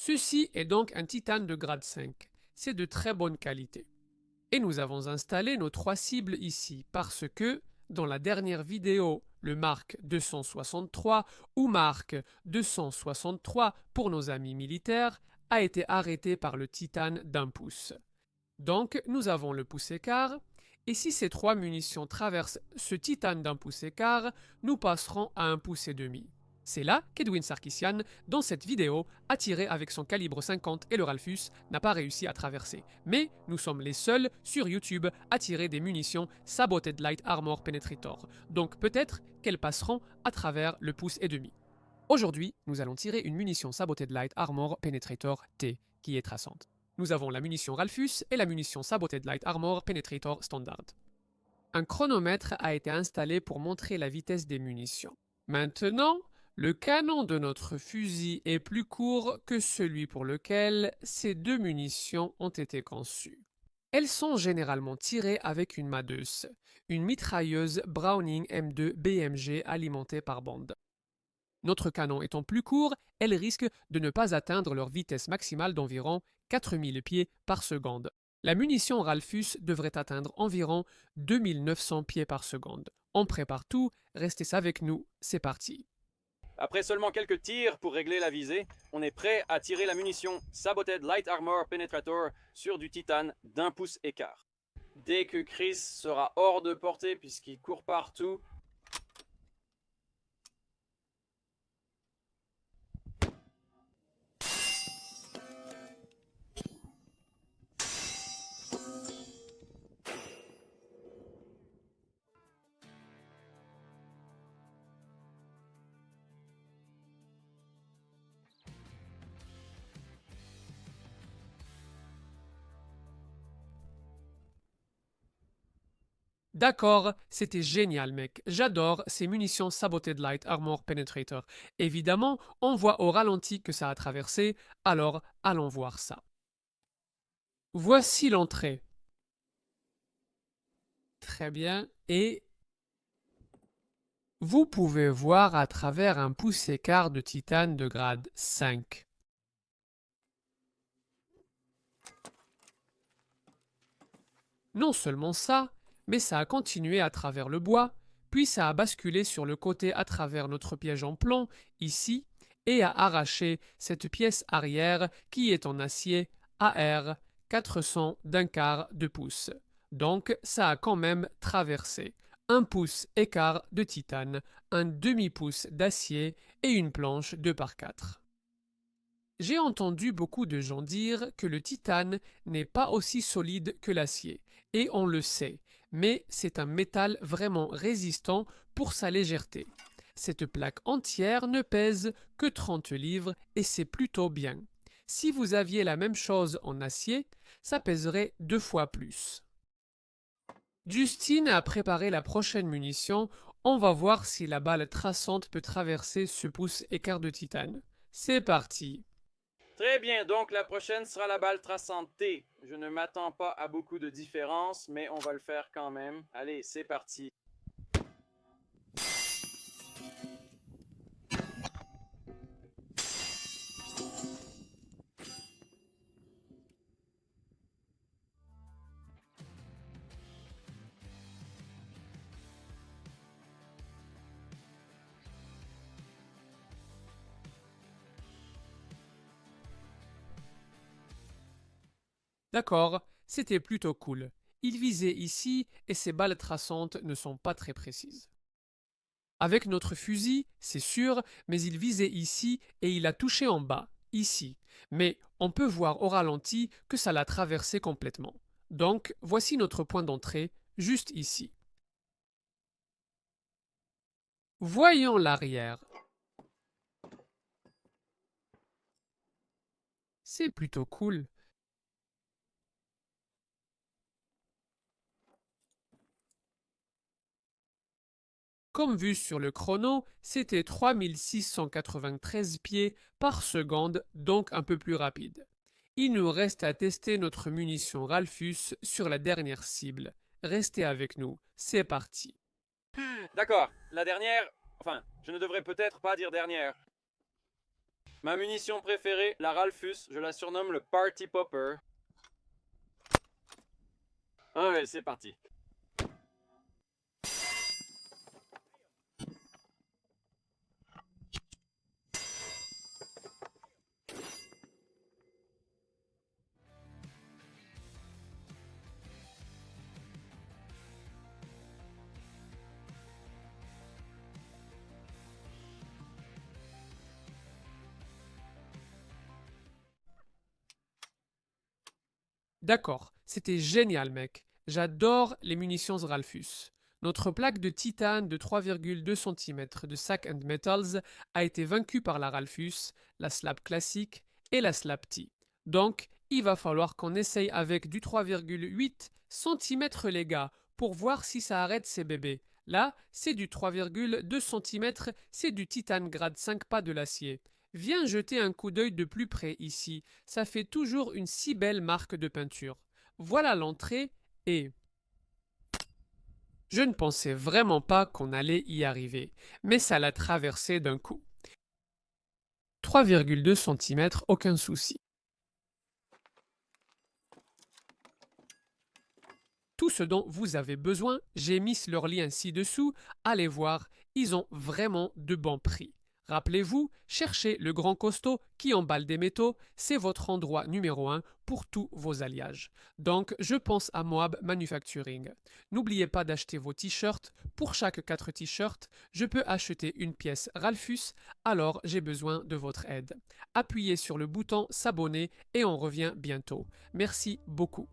Ceci est donc un titane de grade 5. C'est de très bonne qualité. Et nous avons installé nos 3 cibles ici parce que, dans la dernière vidéo, le Mark 263 ou Mark 263 pour nos amis militaires a été arrêté par le titane d'1 pouce. Donc, nous avons le pouce écart, et si ces 3 munitions traversent ce titane d'1 pouce écart, nous passerons à 1 pouce et demi. C'est là qu'Edwin Sarkisian, dans cette vidéo, a tiré avec son calibre 50 et le Ralphus n'a pas réussi à traverser. Mais nous sommes les seuls sur YouTube à tirer des munitions Saboted Light Armor Penetrator, donc peut-être qu'elles passeront à travers le pouce et demi. Aujourd'hui, nous allons tirer une munition Saboted Light Armor Penetrator T, qui est traçante. Nous avons la munition Ralphus et la munition Saboted Light Armor Penetrator Standard. Un chronomètre a été installé pour montrer la vitesse des munitions. Maintenant, le canon de notre fusil est plus court que celui pour lequel ces 2 munitions ont été conçues. Elles sont généralement tirées avec une Madeus, une mitrailleuse Browning M2 BMG alimentée par bande. Notre canon étant plus court, elles risquent de ne pas atteindre leur vitesse maximale d'environ 4000 pieds par seconde. La munition Ralphus devrait atteindre environ 2900 pieds par seconde. On prépare tout, restez avec nous, c'est parti. Après seulement quelques tirs pour régler la visée, on est prêt à tirer la munition Saboted Light Armor Penetrator sur du titane d'1 pouce écart. Dès que Chris sera hors de portée puisqu'il court partout, D'accord, c'était génial mec, j'adore ces munitions Saboted Light Armor Penetrator. Évidemment, on voit au ralenti que ça a traversé, alors allons voir ça. Voici l'entrée. Très bien, et vous pouvez voir à travers un pouce écart de titane de grade 5. Non seulement ça, mais ça a continué à travers le bois, puis ça a basculé sur le côté à travers notre piège en plomb, ici, et a arraché cette pièce arrière qui est en acier AR 400 d'un quart de pouce. Donc ça a quand même traversé. 1 pouce écart de titane, un demi-pouce d'acier et une planche 2x4. J'ai entendu beaucoup de gens dire que le titane n'est pas aussi solide que l'acier, et on le sait, mais c'est un métal vraiment résistant pour sa légèreté. Cette plaque entière ne pèse que 30 livres et c'est plutôt bien. Si vous aviez la même chose en acier, ça pèserait 2 fois plus. Justine a préparé la prochaine munition, on va voir si la balle traçante peut traverser ce pouce écart de titane. C'est parti! très bien, donc la prochaine sera la balle traçante T. Je ne m'attends pas à beaucoup de différence, mais on va le faire quand même. Allez, c'est parti. D'accord, c'était plutôt cool. Il visait ici et ses balles traçantes ne sont pas très précises. Avec notre fusil, c'est sûr, mais il visait ici et il a touché en bas, ici. Mais on peut voir au ralenti que ça l'a traversé complètement. Donc voici notre point d'entrée, juste ici. Voyons l'arrière. C'est plutôt cool. Comme vu sur le chrono, c'était 3693 pieds par seconde, donc un peu plus rapide. Il nous reste à tester notre munition Ralphus sur la dernière cible. Restez avec nous, c'est parti. D'accord, la dernière... Enfin, je ne devrais peut-être pas dire dernière. Ma munition préférée, la Ralphus, je la surnomme le Party Popper. Ouais, c'est parti. D'accord, c'était génial mec. J'adore les munitions Ralphus. Notre plaque de titane de 3,2 cm de Sack and Metals a été vaincue par la Ralphus, la slab classique et la slab T. Donc, il va falloir qu'on essaye avec du 3,8 cm les gars, pour voir si ça arrête ces bébés. Là, c'est du 3,2 cm, c'est du titane grade 5, pas de l'acier. Viens jeter un coup d'œil de plus près ici, ça fait toujours une si belle marque de peinture. Voilà l'entrée et... Je ne pensais vraiment pas qu'on allait y arriver, mais ça l'a traversé d'un coup. 3,2 cm, aucun souci. Tout ce dont vous avez besoin, j'ai mis leur lien ci-dessous, allez voir, ils ont vraiment de bons prix. Rappelez-vous, cherchez le grand costaud qui emballe des métaux, c'est votre endroit numéro 1 pour tous vos alliages. Donc je pense à Moab Manufacturing. N'oubliez pas d'acheter vos t-shirts. Pour chaque 4 t-shirts, je peux acheter une pièce Ralphus, alors j'ai besoin de votre aide. Appuyez sur le bouton s'abonner et on revient bientôt. Merci beaucoup.